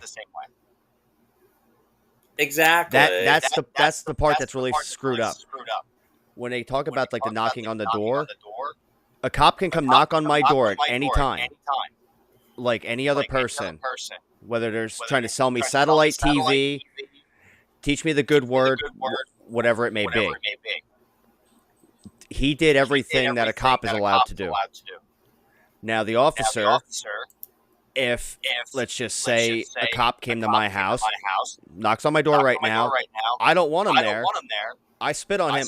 Exactly. That's the part that's really screwed up. When they talk about like the knocking on the door, a cop can come knock on my door at any time, like any other person, whether they're trying to sell me satellite TV, teach me the good word, whatever it may be. He did everything that a cop is allowed to do. Now the officer, if let's just say a cop came to my house, knocks on my door right now, I don't want him there. I spit on him.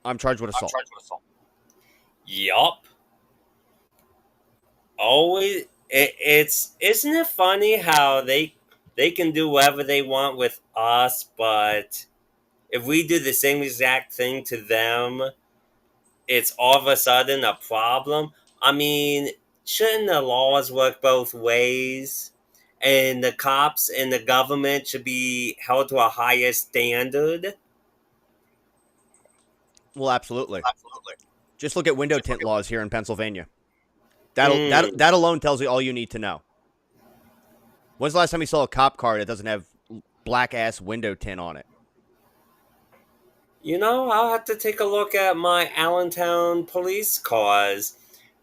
I'm charged with assault. Yup. Always, isn't it funny how they can do whatever they want with us, but if we do the same exact thing to them, it's all of a sudden a problem. I mean, shouldn't the laws work both ways? And the cops and the government should be held to a higher standard? Well, absolutely. Just look at window tint laws here in Pennsylvania. That alone tells you all you need to know. When's the last time you saw a cop car that doesn't have black ass window tint on it? I'll have to take a look at my Allentown police cars.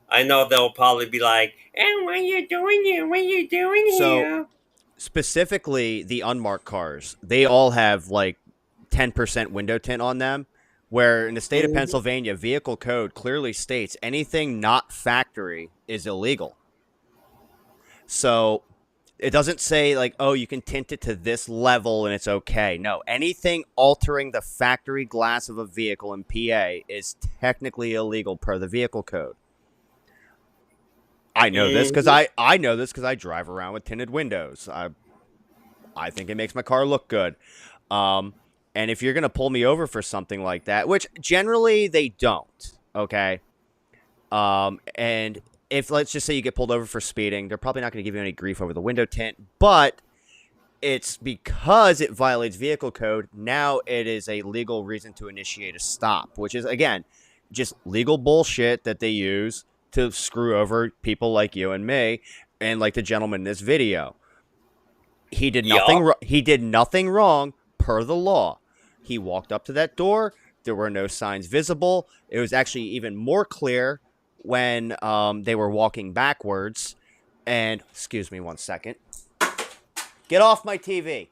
I know they'll probably be like, "And what are you doing here? What are you doing here?" So, specifically, the unmarked cars, they all have like 10% window tint on them. Where in the state of Pennsylvania, vehicle code clearly states anything not factory is illegal. So it doesn't say like, oh, you can tint it to this level and it's okay. No, anything altering the factory glass of a vehicle in PA is technically illegal per the vehicle code. I know this because I know this because I drive around with tinted windows. I think it makes my car look good. And if you're going to pull me over for something like that, which generally they don't, okay? And if, let's just say you get pulled over for speeding, they're probably not going to give you any grief over the window tint, but it's because it violates vehicle code, now it is a legal reason to initiate a stop, which is, again, just legal bullshit that they use to screw over people like you and me, and like the gentleman in this video. He did nothing. He did nothing wrong per the law. He walked up to that door. There were no signs visible. It was actually even more clear when they were walking backwards. And excuse me 1 second. Get off my TV.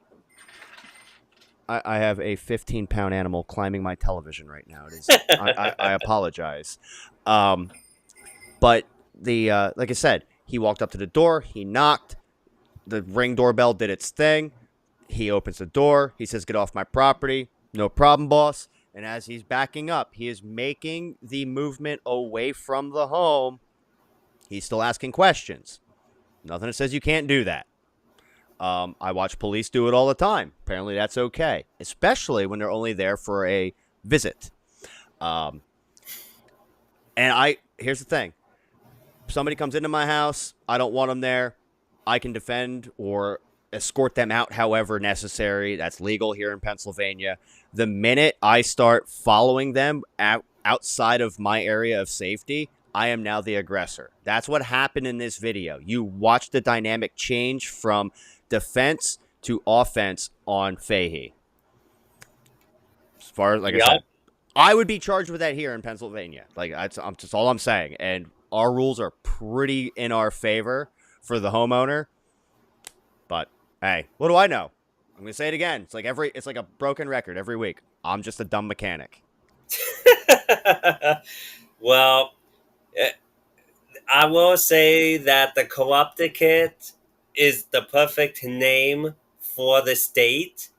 I have a 15-pound animal climbing my television right now. It is. I apologize. But like I said, he walked up to the door. He knocked. The Ring doorbell did its thing. He opens the door. He says, "Get off my property." "No problem, boss." And as he's backing up, he is making the movement away from the home. He's still asking questions. Nothing that says you can't do that. I watch police do it all the time. Apparently that's okay, especially when they're only there for a visit. And here's the thing. If somebody comes into my house, I don't want them there. I can defend or escort them out however necessary. That's legal here in Pennsylvania. The minute I start following them outside of my area of safety, I am now the aggressor. That's what happened in this video. You watch the dynamic change from defense to offense on Fahey. As far as, like I said, I would be charged with that here in Pennsylvania. Like, that's all I'm saying. And our rules are pretty in our favor for the homeowner. But hey, what do I know? I'm gonna say it again. It's like a broken record every week. I'm just a dumb mechanic. Well, I will say that the corrupted kit is the perfect name for the state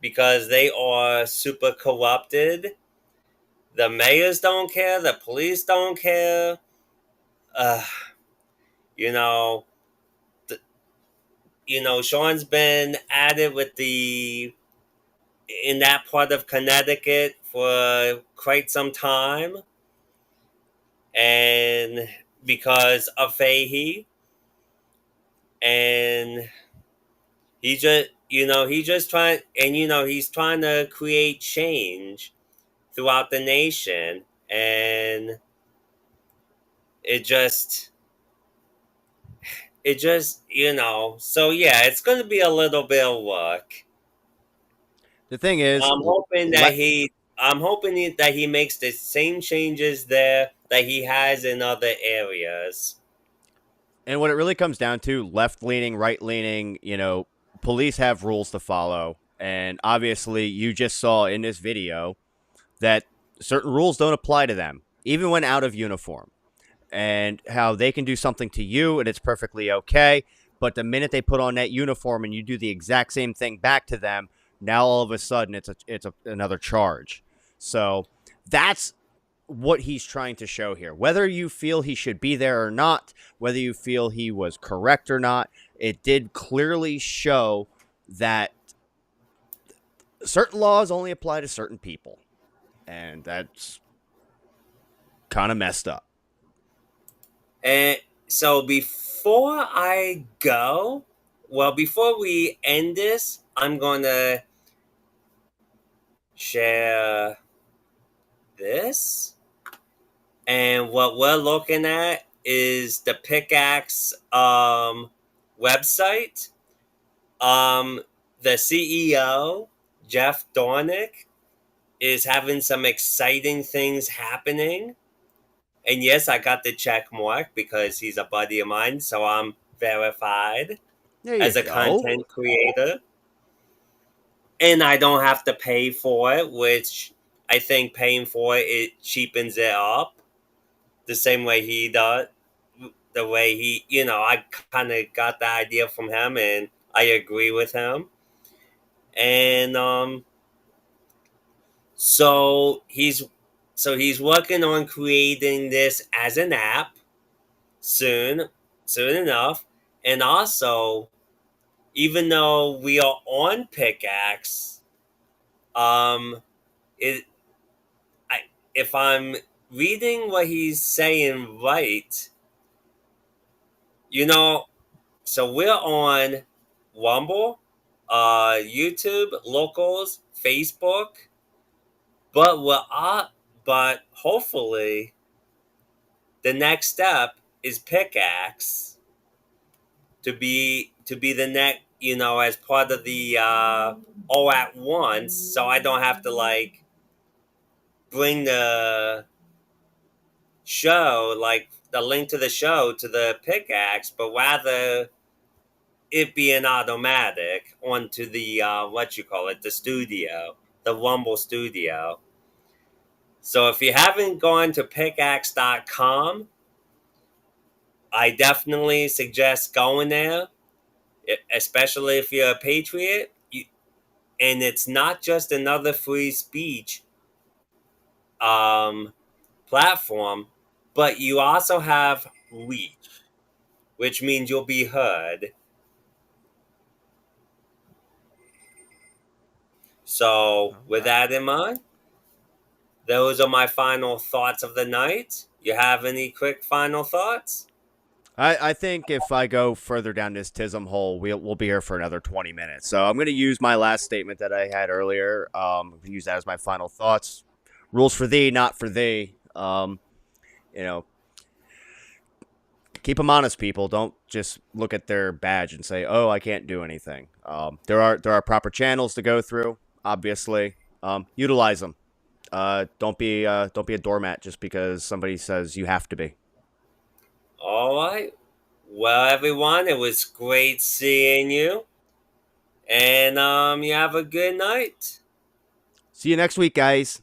because they are super corrupted. The mayors don't care. The police don't care. Uh, you know, Sean's been at it with in that part of Connecticut for quite some time, and because of Fahey, and he just trying, and he's trying to create change throughout the nation, and it just so yeah, it's going to be a little bit of work. The thing is, I'm hoping that he makes the same changes there that he has in other areas. and what it really comes down to, left leaning, right leaning, police have rules to follow. And obviously, you just saw in this video that certain rules don't apply to them, even when out of uniform. And how they can do something to you and it's perfectly okay. But the minute they put on that uniform and you do the exact same thing back to them, now all of a sudden it's another charge. So that's what he's trying to show here. Whether you feel he should be there or not, whether you feel he was correct or not, it did clearly show that certain laws only apply to certain people. And that's kind of messed up. And so before we end this, I'm going to share this. And what we're looking at is the Pickaxe website. The CEO, Jeff Dornick, is having some exciting things happening. And yes, I got the check mark because he's a buddy of mine, so I'm verified as a content creator. And I don't have to pay for it, which I think paying for it cheapens it up the same way he does. The way I kind of got the idea from him, and I agree with him. And so he's working on creating this as an app soon enough. And also, even though we are on Pickaxe, if I'm reading what he's saying right, so we're on Rumble, YouTube, Locals, Facebook, but hopefully the next step is Pickaxe to be the next, as part of the all at once, so I don't have to bring the show, the link to the show, to the Pickaxe, but rather it be an automatic onto the the studio, the Rumble studio. So if you haven't gone to pickaxe.com, I definitely suggest going there, especially if you're a patriot. And it's not just another free speech platform, but you also have reach, which means you'll be heard. So, with that in mind, those are my final thoughts of the night. You have any quick final thoughts? I think if I go further down this tism hole, we'll be here for another 20 minutes. So I'm going to use my last statement that I had earlier. Use that as my final thoughts. Rules for thee, not for thee. You know, keep them honest, people. Don't just look at their badge and say, "Oh, I can't do anything." There are proper channels to go through. Obviously, utilize them. Don't be a doormat just because somebody says you have to be. All right. Well, everyone, it was great seeing you. And you have a good night. See you next week, guys.